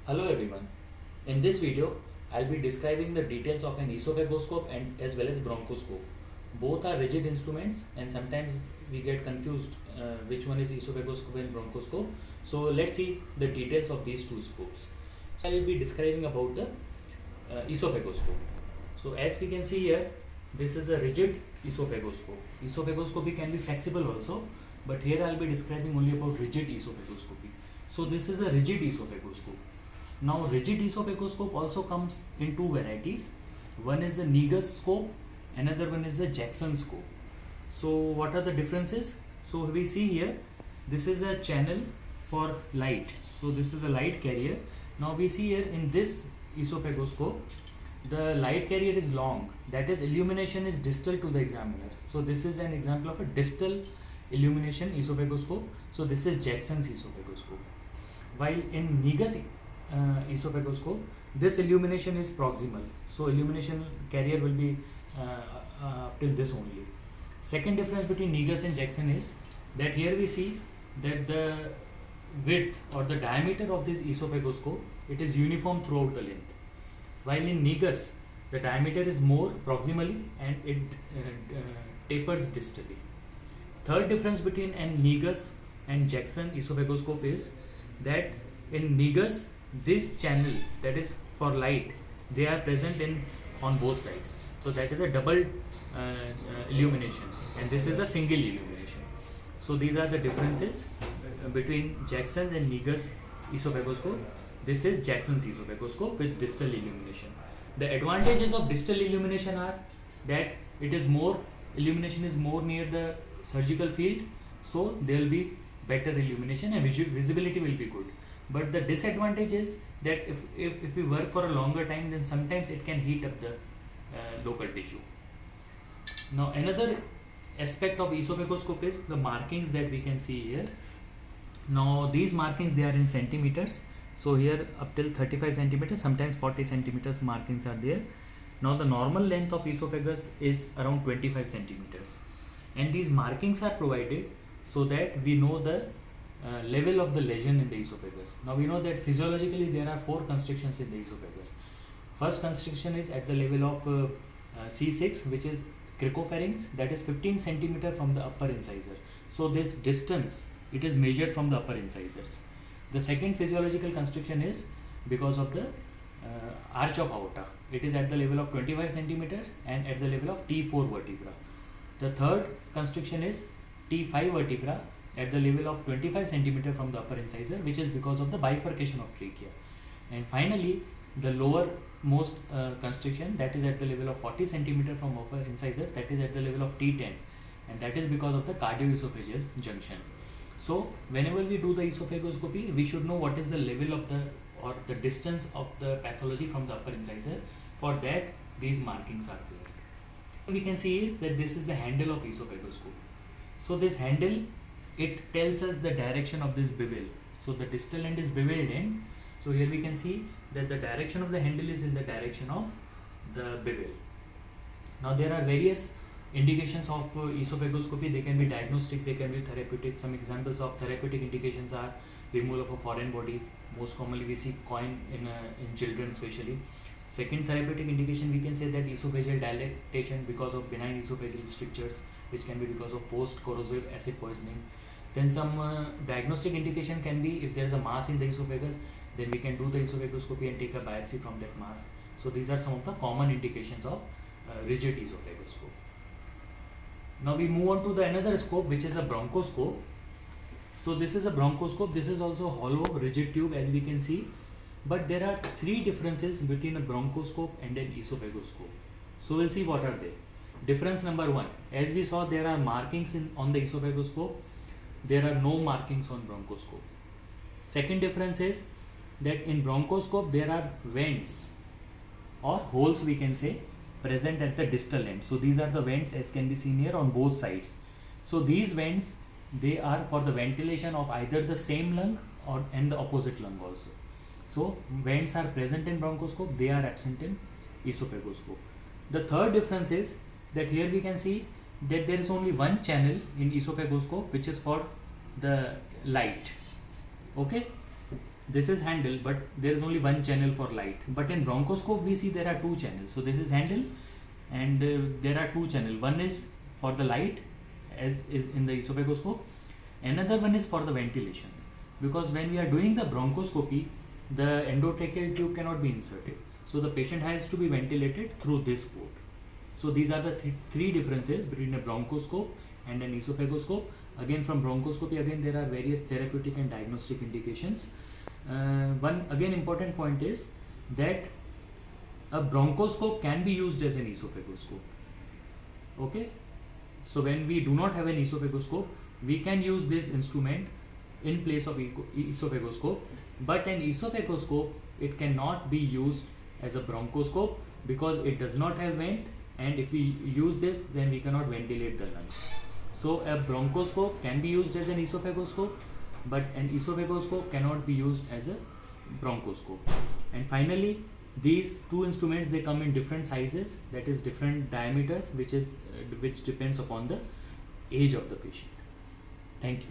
Hello everyone. In this video, I'll be describing the details of an esophagoscope and as well as bronchoscope. Both are rigid instruments and sometimes we get confused which one is esophagoscope and bronchoscope. So let's see the details of these two scopes. So I will be describing about the esophagoscope. So as we can see here, this is a rigid esophagoscope. Esophagoscopy can be flexible also, but here I'll be describing only about rigid esophagoscopy. So this is a rigid esophagoscope. Now rigid esophagoscope also comes in two varieties. One is the Negus scope, another one is the Jackson scope. So what are the differences? So we see here, this is a channel for light. So this is a light carrier. Now we see here in this esophagoscope, the light carrier is long. That is, illumination is distal to the examiner. So this is an example of a distal illumination esophagoscope. So this is Jackson's esophagoscope. While in Negus esophagoscope, this illumination is proximal, so illumination carrier will be till this only. Second difference between Negus and Jackson is that here we see that the width or the diameter of this esophagoscope, it is uniform throughout the length, while in Negus the diameter is more proximally and it tapers distally. Third difference between an Negus and Jackson esophagoscope is that in Negus, this channel, that is for light, they are present in on both sides. So that is a double illumination, and this is a single illumination. So these are the differences between Jackson and Negus esophagoscope. This is Jackson's esophagoscope with distal illumination. The advantages of distal illumination are that it is more, illumination is more near the surgical field, so there will be better illumination and visibility will be good. But the disadvantage is that if we work for a longer time, then sometimes it can heat up the local tissue. Now another aspect of esophagoscope is the markings that we can see here. Now these markings, they are in centimeters. So here up till 35 centimeters, sometimes 40 centimeters markings are there. Now the normal length of esophagus is around 25 centimeters, and these markings are provided so that we know the level of the lesion in the esophagus. Now we know that physiologically there are four constrictions in the esophagus. First constriction is at the level of C6, which is cricopharynx, that is 15 centimeter from the upper incisor. So this distance, it is measured from the upper incisors. The second physiological constriction is because of the arch of aorta. It is at the level of 25 centimeter and at the level of T4 vertebra. The third constriction is T5 vertebra at the level of 25 centimeter from the upper incisor, which is because of the bifurcation of trachea. And finally, the lower most constriction, that is at the level of 40 centimeter from upper incisor, that is at the level of T10, and that is because of the cardioesophageal junction. So whenever we do the esophagoscopy, we should know what is the level of the or the distance of the pathology from the upper incisor. For that, these markings are there. What we can see is that this is the handle of esophagoscope. So this handle, it tells us the direction of this bevel. So the distal end is beveled end. So here we can see that the direction of the handle is in the direction of the bevel. Now there are various indications of esophagoscopy. They can be diagnostic, they can be therapeutic. Some examples of therapeutic indications are removal of a foreign body. Most commonly we see coin in children especially. Second therapeutic indication, we can say that esophageal dilatation because of benign esophageal strictures, which can be because of post-corrosive acid poisoning. Then some diagnostic indication can be if there is a mass in the esophagus, then we can do the esophagoscopy and take a biopsy from that mass. So these are some of the common indications of rigid esophagoscope. Now we move on to the another scope, which is a bronchoscope. So this is a bronchoscope. This is also hollow rigid tube, as we can see. But there are three differences between a bronchoscope and an esophagoscope. So we'll see what are they. Difference number one, as we saw, there are markings on the esophagoscope. There are no markings on bronchoscope. Second difference is that in bronchoscope there are vents or holes, we can say, present at the distal end. So these are the vents, as can be seen here, on both sides. So these vents, they are for the ventilation of either the same lung and the opposite lung also. So vents are present in bronchoscope, they are absent in esophagoscope. The third difference is that here we can see that there is only one channel in esophagoscope, which is for the light. Okay, this is handle, but there is only one channel for light. But in bronchoscope we see there are two channels. So this is handle, and there are two channels. One is for the light, as is in the esophagoscope. Another one is for the ventilation, because when we are doing the bronchoscopy, the endotracheal tube cannot be inserted. So the patient has to be ventilated through this port. So these are the three differences between a bronchoscope and an esophagoscope. Again, from bronchoscopy, again there are various therapeutic and diagnostic indications. One again important point is that a bronchoscope can be used as an esophagoscope. Okay, so when we do not have an esophagoscope, we can use this instrument in place of esophagoscope. But an esophagoscope, it cannot be used as a bronchoscope because it does not have vent, and if we use this, then we cannot ventilate the lungs. So a bronchoscope can be used as an esophagoscope, but an esophagoscope cannot be used as a bronchoscope. And finally, these two instruments, they come in different sizes, that is different diameters, which depends upon the age of the patient. Thank you.